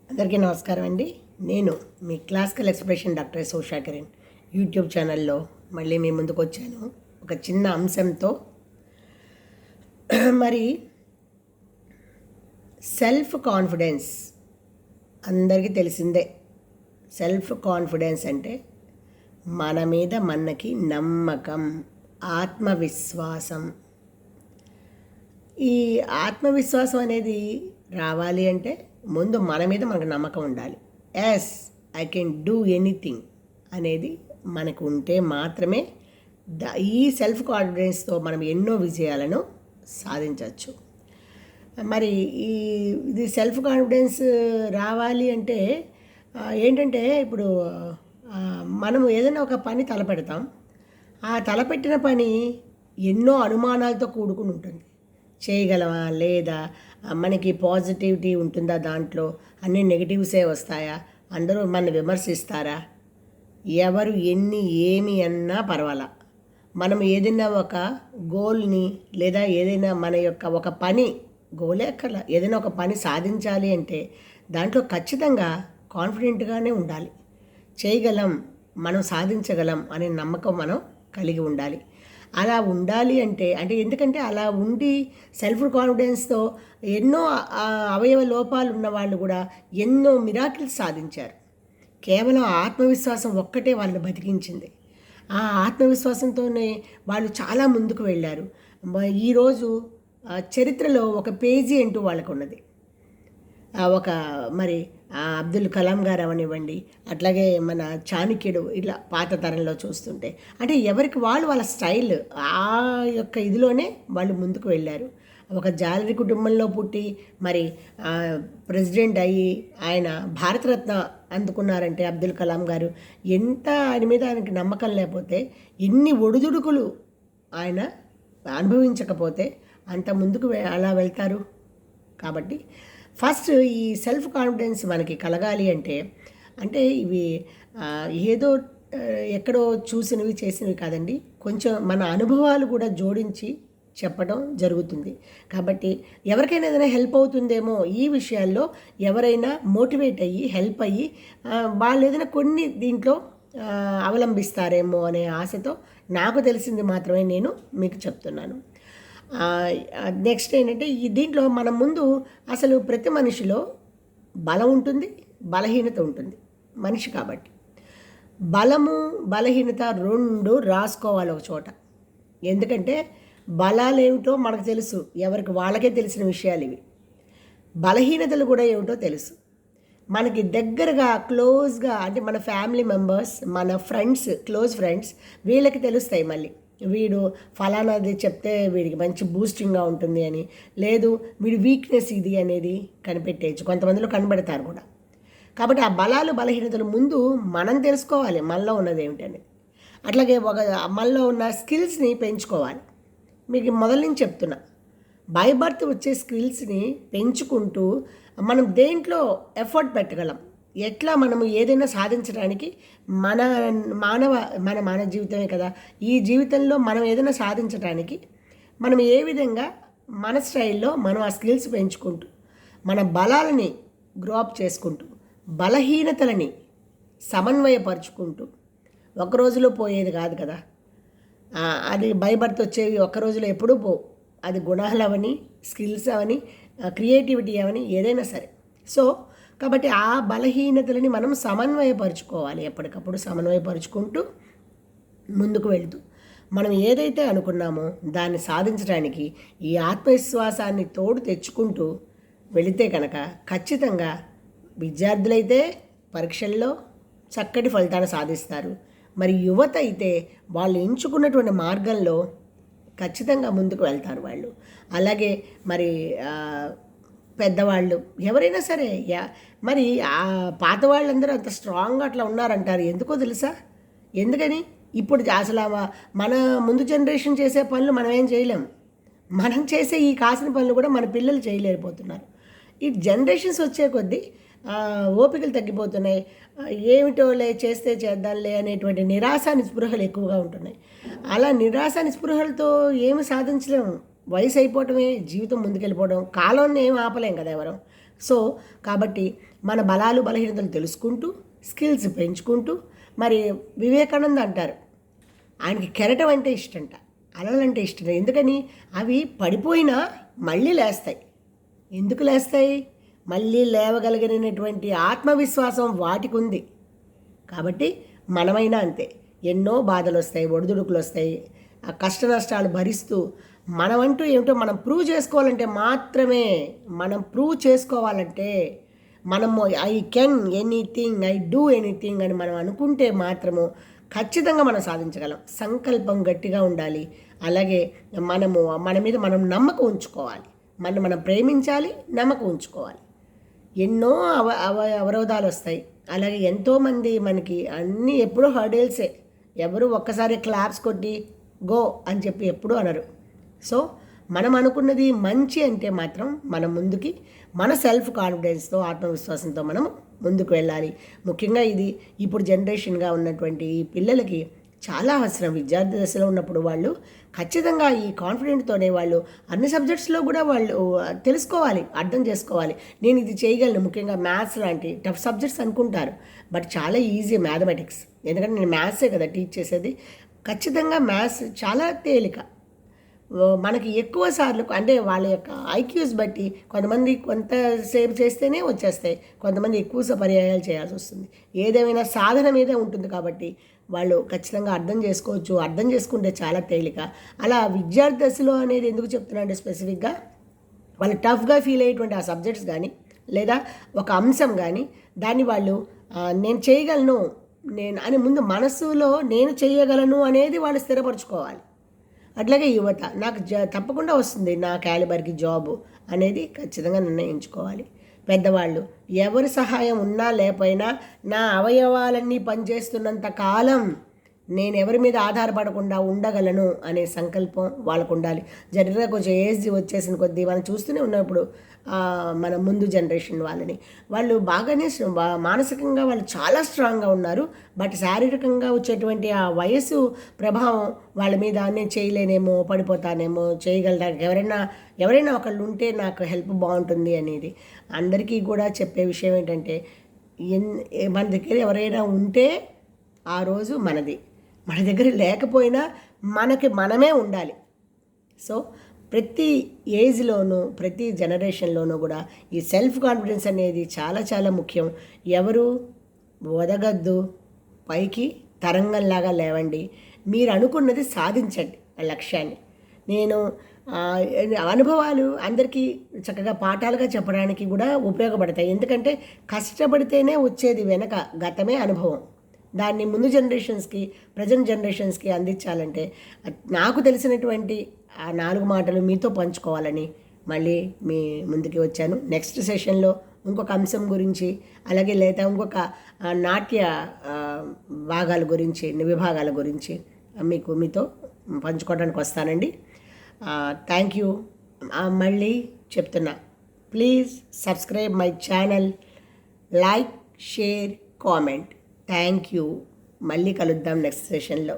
అందరికీ నమస్కారం అండి. నేను మీ classical expression doctor S Usha Kiran YouTube ఛానల్లో మళ్ళీ మీ ముందుకు వచ్చాను ఒక చిన్న అంశంతో. మరి సెల్ఫ్ కాన్ఫిడెన్స్ అందరికీ తెలిసిందే. సెల్ఫ్ కాన్ఫిడెన్స్ అంటే మన మీద మనకి నమ్మకం, ఆత్మవిశ్వాసం. ఈ ఆత్మవిశ్వాసం అనేది రావాలి అంటే ముందు మన మీద మనకు నమ్మకం ఉండాలి. Yes, I can do anything అనేది మనకు ఉంటే మాత్రమే ఈ సెల్ఫ్ కాన్ఫిడెన్స్తో మనం ఎన్నో విజయాలను సాధించవచ్చు. మరి ఇది సెల్ఫ్ కాన్ఫిడెన్స్ రావాలి అంటే ఏంటంటే ఇప్పుడు మనము ఏదైనా ఒక పని తలపెడతాం. ఆ తలపెట్టిన పని ఎన్నో అనుమానాలతో కూడుకుని ఉంటుంది. చేయగలమా లేదా, మనకి పాజిటివిటీ ఉంటుందా, దాంట్లో అన్ని నెగిటివ్సే వస్తాయా, అందరూ మన విమర్శిస్తారా, ఎవరు ఏమి అన్నా పర్వాలా, మనం ఏదైనా ఒక గోల్ని లేదా ఏదైనా మన యొక్క ఒక పని గోలే అక్కర్లా, ఏదైనా ఒక పని సాధించాలి అంటే దాంట్లో ఖచ్చితంగా కాన్ఫిడెంట్గానే ఉండాలి. చేయగలం, మనం సాధించగలం అనే నమ్మకం మనం కలిగి ఉండాలి. అలా ఉండాలి అంటే ఎందుకంటే అలా ఉండి సెల్ఫ్ కాన్ఫిడెన్స్తో ఎన్నో అవయవ లోపాలు ఉన్న వాళ్ళు కూడా ఎన్నో మిరాకిల్స్ సాధించారు. కేవలం ఆత్మవిశ్వాసం ఒక్కటే వాళ్ళని బతికించింది. ఆ ఆత్మవిశ్వాసంతోనే వాళ్ళు చాలా ముందుకు వెళ్ళారు. ఈరోజు చరిత్రలో ఒక పేజీ అంటూ వాళ్ళకు ఉన్నది. ఒక మరి అబ్దుల్ కలాం గారు అవనివ్వండి, అట్లాగే మన చాణక్యుడు, ఇట్లా పాత తరంలో చూస్తుంటే అంటే ఎవరికి వాళ్ళు వాళ్ళ స్టైల్ ఆ యొక్క ఇదిలోనే వాళ్ళు ముందుకు వెళ్ళారు. ఒక జాలరి కుటుంబంలో పుట్టి మరి ప్రెసిడెంట్ అయ్యి ఆయన భారతరత్న అందుకున్నారంటే అబ్దుల్ కలాం గారు ఎంత ఆయన మీద ఆయనకి నమ్మకం లేకపోతే, ఎన్ని ఒడిదుడుకులు ఆయన అనుభవించకపోతే అంత ముందుకు అలా వెళ్తారు. కాబట్టి ఫస్ట్ ఈ సెల్ఫ్ కాన్ఫిడెన్స్ మనకి కలగాలి అంటే ఇవి ఏదో ఎక్కడో చూసినవి చేసినవి కాదండి, కొంచెం మన అనుభవాలు కూడా జోడించి చెప్పడం జరుగుతుంది. కాబట్టి ఎవరికైనా ఏదైనా హెల్ప్ అవుతుందేమో ఈ విషయాల్లో, ఎవరైనా మోటివేట్ అయ్యి హెల్ప్ అయ్యి వాళ్ళు ఏదైనా కొన్ని దీంట్లో అవలంబిస్తారేమో అనే ఆశతో నాకు తెలిసింది మాత్రమే నేను మీకు చెప్తున్నాను. నెక్స్ట్ ఏంటంటే దీంట్లో మనం ముందు అసలు ప్రతి మనిషిలో బలం ఉంటుంది, బలహీనత ఉంటుంది మనిషి. కాబట్టి బలము బలహీనత రెండు రాసుకోవాలి ఒక చోట. ఎందుకంటే బలాలు ఏమిటో మనకు తెలుసు, ఎవరికి వాళ్ళకే తెలిసిన విషయాలు ఇవి. బలహీనతలు కూడా ఏమిటో తెలుసు. మనకి దగ్గరగా క్లోజ్గా అంటే మన ఫ్యామిలీ మెంబర్స్, మన ఫ్రెండ్స్, క్లోజ్ ఫ్రెండ్స్, వీళ్ళకి తెలుస్తాయి. మళ్ళీ వీడు ఫలానాది చెప్తే వీడికి మంచి బూస్టింగ్గా ఉంటుంది అని, లేదు వీడి వీక్నెస్ ఇది అనేది కనిపెట్టేయచ్చు, కొంతమందిలో కనబడతారు కూడా. కాబట్టి ఆ బలాలు బలహీనతలు ముందు మనం తెలుసుకోవాలి మనలో ఉన్నది ఏమిటని. అట్లాగే మనలో ఉన్న స్కిల్స్ని పెంచుకోవాలి. మీకు మొదలు నుంచి చెప్తున్నా, బై బర్త్ వచ్చే స్కిల్స్ని పెంచుకుంటూ మనం దేంట్లో ఎఫర్ట్ పెట్టగలం, ఎట్లా మనము ఏదైనా సాధించడానికి మన మానవ జీవితమే కదా, ఈ జీవితంలో మనం ఏదైనా సాధించడానికి మనం ఏ విధంగా మన స్టైల్లో మనం ఆ స్కిల్స్ పెంచుకుంటూ మన బలాలని గ్రోఅప్ చేసుకుంటూ బలహీనతలని సమన్వయపరుచుకుంటూ ఒక రోజులో పోయేది కాదు కదా. అది బై బర్త్ వచ్చేవి ఒక్క రోజులో ఎప్పుడూ పోవు. అది గుణాలు అవని, స్కిల్స్ అవని, క్రియేటివిటీ అవని, ఏదైనా సరే. సో కాబట్టి ఆ బలహీనతలని మనం సమన్వయపరుచుకోవాలి. ఎప్పటికప్పుడు సమన్వయపరుచుకుంటూ ముందుకు వెళ్తూ మనం ఏదైతే అనుకున్నామో దాన్ని సాధించడానికి ఈ ఆత్మవిశ్వాసాన్ని తోడు తెచ్చుకుంటూ వెళితే కనుక ఖచ్చితంగా విద్యార్థులైతే పరీక్షల్లో చక్కటి ఫలితాలు సాధిస్తారు. మరి యువత అయితే వాళ్ళు ఎంచుకున్నటువంటి మార్గంలో ఖచ్చితంగా ముందుకు వెళ్తారు వాళ్ళు. అలాగే మరి పెద్దవాళ్ళు ఎవరైనా సరే, మరి ఆ పాత వాళ్ళందరూ అంత స్ట్రాంగ్గా అట్లా ఉన్నారంటారు. ఎందుకో తెలుసా? ఎందుకని? ఇప్పుడు అసలు మన ముందు జనరేషన్ చేసే పనులు మనం ఏం చేయలేము. మనం చేసే ఈ కాసిన పనులు కూడా మన పిల్లలు చేయలేకపోతున్నారు. ఈ జనరేషన్స్ వచ్చే కొద్దీ ఓపికలు తగ్గిపోతున్నాయి. ఏమిటోలే చేస్తే చేద్దాంలే అనేటువంటి నిరాశ నిస్పృహలు ఎక్కువగా ఉంటున్నాయి. అలా నిరాశ నిస్పృహలతో ఏమి సాధించలేము. వయసు అయిపోవటమే, జీవితం ముందుకెళ్ళిపోవడం, కాలాన్ని ఏం ఆపలేం కదా ఎవరం. సో కాబట్టి మన బలాలు బలహీనతలు తెలుసుకుంటూ స్కిల్స్ పెంచుకుంటూ, మరి వివేకానంద అంటారు ఆయనకి కెరటం అంటే ఇష్టంట, అలలంటే ఇష్టం. ఎందుకని? అవి పడిపోయినా మళ్ళీ లేస్తాయి. ఎందుకు లేస్తాయి? మళ్ళీ లేవగలిగినటువంటి ఆత్మవిశ్వాసం వాటికి ఉంది. కాబట్టి మనమైనా అంతే, ఎన్నో బాధలు వస్తాయి, ఒడిదుడుకులు వస్తాయి, ఆ కష్ట నష్టాలు భరిస్తూ మనమంటూ ఏమిటో మనం ప్రూవ్ చేసుకోవాలంటే మాత్రమే, మనం ప్రూవ్ చేసుకోవాలంటే మనము I can anything, I do anything అని మనం అనుకుంటే మాత్రము ఖచ్చితంగా మనం సాధించగలం. సంకల్పం గట్టిగా ఉండాలి. అలాగే మన మీద మనం నమ్మకం ఉంచుకోవాలి. మనం ప్రేమించాలి, నమ్మకం ఉంచుకోవాలి. ఎన్నో అవరోధాలు వస్తాయి. అలాగే ఎంతోమంది మనకి అన్నీ ఎప్పుడూ హర్డేల్సే. ఎవరు ఒక్కసారి క్లాప్స్ కొట్టి గో అని చెప్పి ఎప్పుడూ అనరు. సో మనం అనుకున్నది మంచి అంటే మాత్రం మనం ముందుకి మన సెల్ఫ్ కాన్ఫిడెన్స్తో, ఆత్మవిశ్వాసంతో మనం ముందుకు వెళ్ళాలి. ముఖ్యంగా ఇది ఇప్పుడు జనరేషన్గా ఉన్నటువంటి ఈ పిల్లలకి చాలా అవసరం. విద్యార్థి దశలో ఉన్నప్పుడు వాళ్ళు ఖచ్చితంగా ఈ కాన్ఫిడెంట్తోనే వాళ్ళు అన్ని సబ్జెక్ట్స్లో కూడా వాళ్ళు తెలుసుకోవాలి, అర్థం చేసుకోవాలి. నేను ఇది చేయగలను. ముఖ్యంగా మ్యాథ్స్ లాంటి టఫ్ సబ్జెక్ట్స్ అనుకుంటారు, బట్ చాలా ఈజీ మ్యాథమెటిక్స్. ఎందుకంటే నేను మ్యాథ్సే కదా టీచ్ చేసేది. ఖచ్చితంగా మ్యాథ్స్ చాలా తేలిక. మనకి ఎక్కువ సార్లు అంటే వాళ్ళ యొక్క ఐక్యూస్ బట్టి కొంతమంది కొంతసేపు చేస్తేనే వచ్చేస్తాయి, కొంతమంది ఎక్కువ పర్యాయాలు చేయాల్సి వస్తుంది. ఏదేమైనా సాధన మీదే ఉంటుంది కాబట్టి వాళ్ళు ఖచ్చితంగా అర్థం చేసుకోవచ్చు. అర్థం చేసుకుంటే చాలా తేలిక. అలా విద్యార్థి దశలో అనేది ఎందుకు చెప్తున్నా అంటే స్పెసిఫిక్గా వాళ్ళు టఫ్గా ఫీల్ అయ్యేటువంటి ఆ సబ్జెక్ట్స్ కానీ లేదా ఒక అంశం కానీ దాన్ని వాళ్ళు నేను చేయగలను అని ముందు మనసులో నేను చేయగలను అనేది వాళ్ళు స్థిరపరచుకోవాలి. అట్లాగే యువత నాకు తప్పకుండా వస్తుంది నా క్యాలిబర్కి జాబు అనేది ఖచ్చితంగా నిర్ణయించుకోవాలి. పెద్దవాళ్ళు ఎవరి సహాయం ఉన్నా లేకపోయినా నా అవయవాలన్నీ పనిచేస్తున్నంత కాలం నేను ఎవరి మీద ఆధారపడకుండా ఉండగలను అనే సంకల్పం వాళ్ళకు ఉండాలి. జనరల్గా కొంచెం ఏజ్ వచ్చేసిన కొద్దీ మనం చూస్తూనే ఉన్నప్పుడు మన ముందు జనరేషన్ వాళ్ళు బాగానే మానసికంగా వాళ్ళు చాలా స్ట్రాంగ్గా ఉన్నారు. బట్ శారీరకంగా వచ్చేటువంటి ఆ వయసు ప్రభావం వాళ్ళ మీద నేను చేయలేనేమో, పడిపోతానేమో, చేయగలడానికి ఎవరైనా ఒకళ్ళు ఉంటే నాకు హెల్ప్ బాగుంటుంది అనేది అందరికీ కూడా చెప్పే విషయం ఏంటంటే మన దగ్గర ఎవరైనా ఉంటే ఆ రోజు మనది, మన దగ్గర లేకపోయినా మనమే ఉండాలి. సో ప్రతి ఏజ్లోనూ ప్రతి జనరేషన్లోనూ కూడా ఈ సెల్ఫ్ కాన్ఫిడెన్స్ అనేది చాలా చాలా ముఖ్యం. ఎవరు వదగద్దు, పైకి తరంగంలాగా లేవండి. మీరు అనుకున్నది సాధించండి ఆ లక్ష్యాన్ని. నేను అనుభవాలు అందరికీ చక్కగా పాఠాలుగా చెప్పడానికి కూడా ఉపయోగపడతాయి. ఎందుకంటే కష్టపడితేనే వచ్చేది వెనక గతమే అనుభవం. దాన్ని ముందు జనరేషన్స్కి ప్రజెంట్ జనరేషన్స్కి అందించాలంటే నాకు తెలిసినటువంటి ఆ 4 మాటలు మీతో పంచుకోవాలని మళ్ళీ మీ ముందుకి వచ్చాను. నెక్స్ట్ సెషన్లో ఇంకొక అంశం గురించి అలాగే లేదా ఇంకొక నాట్య భాగాల గురించి విభాగాల గురించి మీతో పంచుకోవడానికి వస్తానండి. Thank you. మళ్ళీ చెప్తున్నా, please subscribe my channel, like, share, comment. Thank you. మళ్ళీ కలుద్దాం నెక్స్ట్ సెషన్లో.